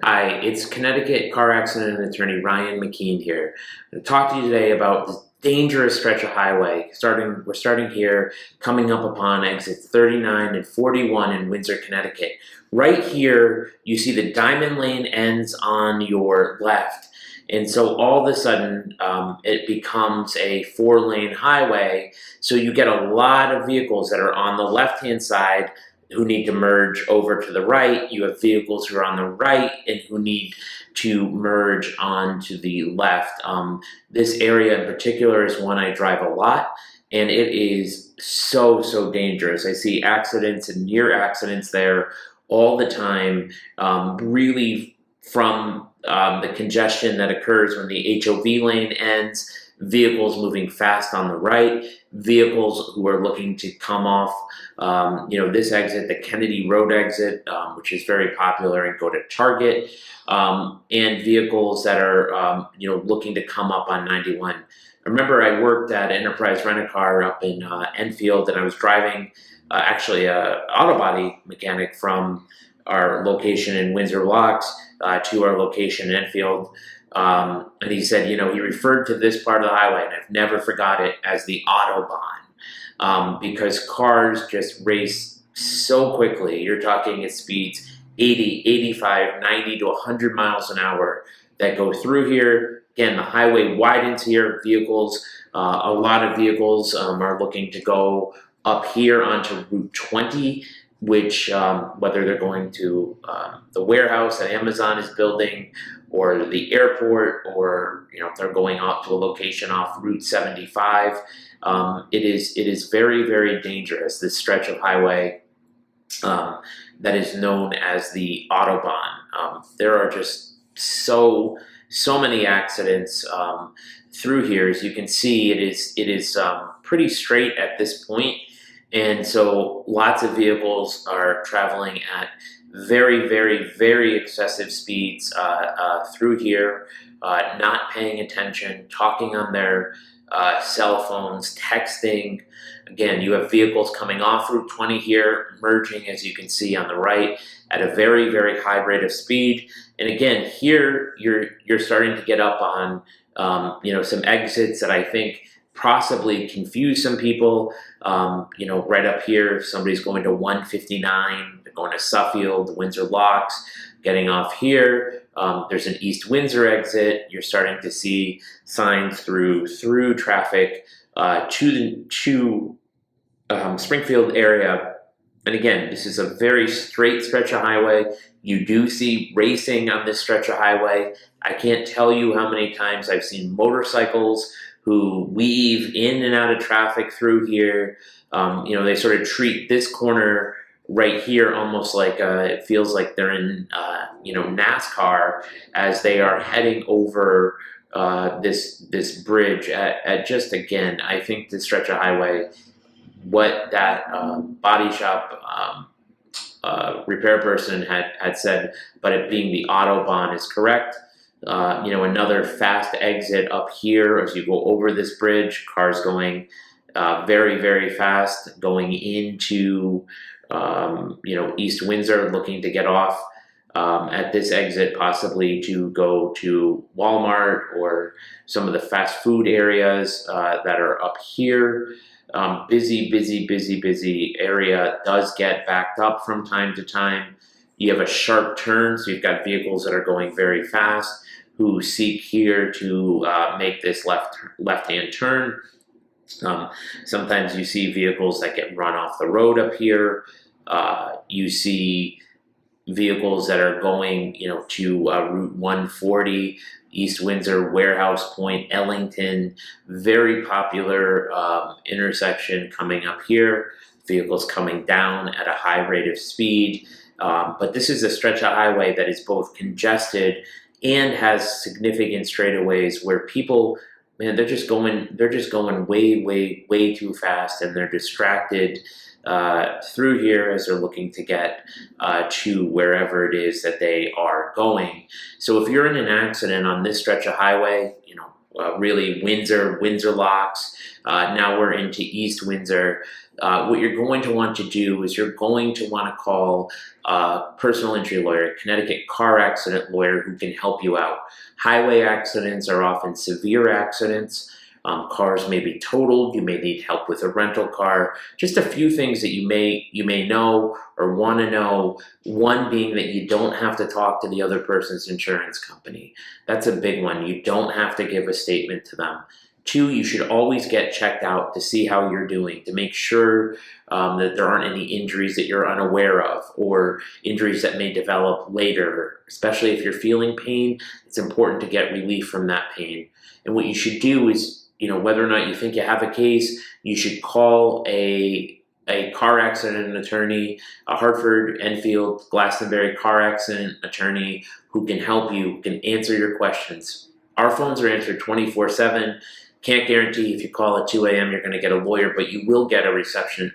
Hi, it's Connecticut car accident attorney Ryan McKeen here. I'm going to talk to you today about this dangerous stretch of highway. We're starting here, coming up upon exit 39 and 41 in Windsor, Connecticut. Right here, you see the diamond lane ends on your left. And so all of a sudden, it becomes a 4-lane highway. So you get a lot of vehicles that are on the left-hand side who need to merge over to the right. You have vehicles who are on the right and who need to merge onto the left. This area in particular is one I drive a lot, and it is so dangerous. I see accidents and near accidents there all the time, really from the congestion that occurs when the HOV lane ends, vehicles moving fast on the right, vehicles who are looking to come off this exit, the Kennedy Road exit, which is very popular, and go to Target, and vehicles that are looking to come up on 91. I remember I worked at Enterprise Rent-A-Car up in Enfield, and I was driving actually a auto body mechanic from our location in Windsor Locks to our location in Enfield. And he said, he referred to this part of the highway, and I've never forgot it, as the Autobahn, because cars just race so quickly. You're talking at speeds 80, 85, 90 to 100 miles an hour that go through here. Again, the highway widens here. Vehicles, a lot of vehicles are looking to go up here onto Route 20, which whether they're going to the warehouse that Amazon is building, or the airport, or if they're going off to a location off Route 75, it is very dangerous. This stretch of highway that is known as the Autobahn. There are just so many accidents through here. As you can see, it is pretty straight at this point. And so lots of vehicles are traveling at very excessive speeds through here, not paying attention, talking on their cell phones, texting. Again, you have vehicles coming off Route 20 here, merging, as you can see on the right, at a very high rate of speed. And again, here you're starting to get up on some exits that I think possibly confuse some people. Right up here, if somebody's going to 159, they're going to Suffield, Windsor Locks, getting off here. There's an East Windsor exit. You're starting to see signs through traffic to Springfield area. And again, this is a very straight stretch of highway. You do see racing on this stretch of highway. I can't tell you how many times I've seen motorcycles who weave in and out of traffic through here. They sort of treat this corner right here almost like it feels like they're in NASCAR, as they are heading over this bridge at just, again, I think this stretch of highway, what that body shop repair person had said, but it being the Autobahn, is correct. Another fast exit up here as you go over this bridge, cars going very fast, going into East Windsor, looking to get off at this exit, possibly to go to Walmart or some of the fast food areas that are up here. Busy area. Does get backed up from time to time. You have a sharp turn, so you've got vehicles that are going very fast who seek here to make this left-hand turn. Sometimes you see vehicles that get run off the road up here. You see vehicles that are going, to Route 140, East Windsor, Warehouse Point, Ellington, very popular intersection coming up here. Vehicles coming down at a high rate of speed. But this is a stretch of highway that is both congested and has significant straightaways where people, man, they're just going way too fast, and they're distracted through here as they're looking to get to wherever it is that they are going. So if you're in an accident on this stretch of highway, really Windsor Locks. Now we're into East Windsor. What you're going to want to do is you're going to want to call a personal injury lawyer, Connecticut car accident lawyer, who can help you out. Highway accidents are often severe accidents. Cars may be totaled. You may need help with a rental car. Just a few things that you may know or want to know. One being that you don't have to talk to the other person's insurance company. That's a big one. You don't have to give a statement to them. Two, you should always get checked out to see how you're doing, to make sure that there aren't any injuries that you're unaware of or injuries that may develop later. Especially if you're feeling pain, it's important to get relief from that pain. And what you should do is, whether or not you think you have a case, you should call a car accident attorney, a Hartford, Enfield, Glastonbury car accident attorney who can help you, can answer your questions. Our phones are answered 24/7. Can't guarantee if you call at 2 a.m. you're going to get a lawyer, but you will get our reception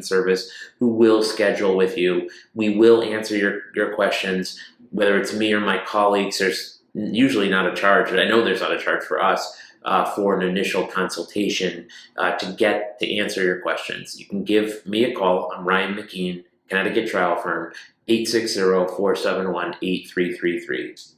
service who will schedule with you. We will answer your questions, whether it's me or my colleagues. There's usually not a charge, and I know there's not a charge for us for an initial consultation to answer your questions. You can give me a call. I'm Ryan McKeen, Connecticut trial firm, 860-471-8333.